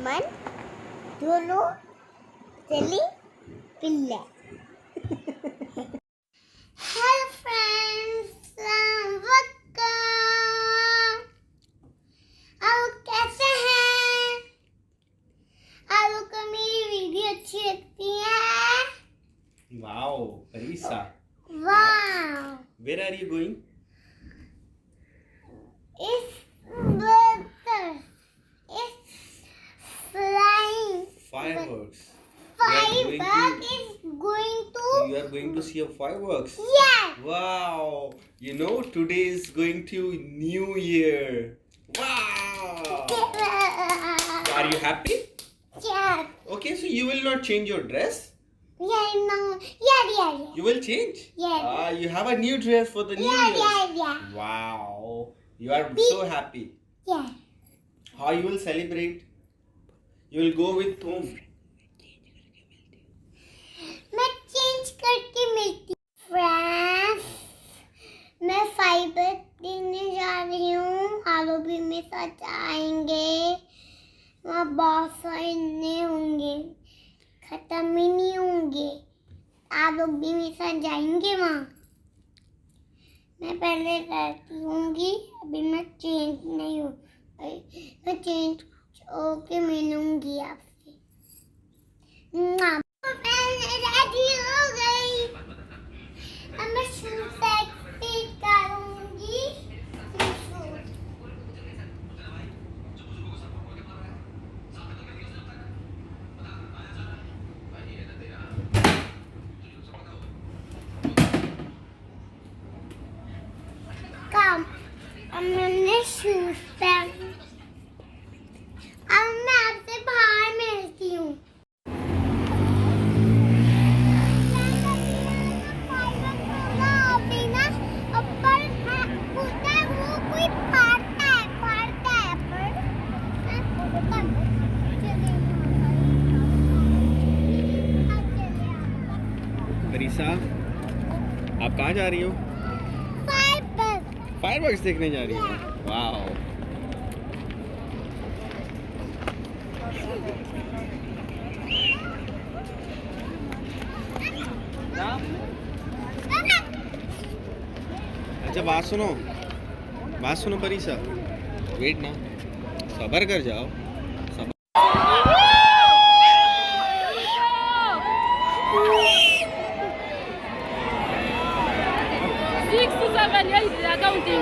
Lemon, Dolo, Jelly, Pilla. Hello friends, welcome. आप कैसे हैं? आपको को मेरी वीडियो अच्छी लगती है? Wow, Parisa. Wow. Where are you going? It's bird. It's flying. Fireworks. Firework is going to. You are going to see a fireworks. Yes. Wow. You know today is going to New Year. Wow. Are you happy? Yeah. Okay, so you will not change your dress. Yeah. No. Yeah. You will change. Yeah. You have a new dress for the New Year. Yeah. Wow. You are so happy. Yeah. How you will celebrate? You will go with whom? मैं change करके मिलती हूँ। Friends, मैं fibre देने जा रही हूँ। आप लोग भी मेरे साथ आएंगे। वहाँ बहुत सारे नए होंगे, खत्म ही नहीं होंगे। आप लोग भी मेरे साथ जाएंगे वहाँ। मैं पहले रहती होंगी, अभी मैं चेंज नहीं हूँ। मैं चेंज होके मिलूंगी आपसे। रेडी हो गई। अब मैं शूज सेक्सी करूंगी। कम अब मैंने शूज पहन। अब मैं आपसे बाहर मिलती हूँ। Parisa, आप कहाँ जा रही हो? फायरवर्क्स देखने जा रही हो? वाओ। अच्छा बात सुनो परीसा, वेट ना, सबर कर जाओ। Six to 7 years, they are counting.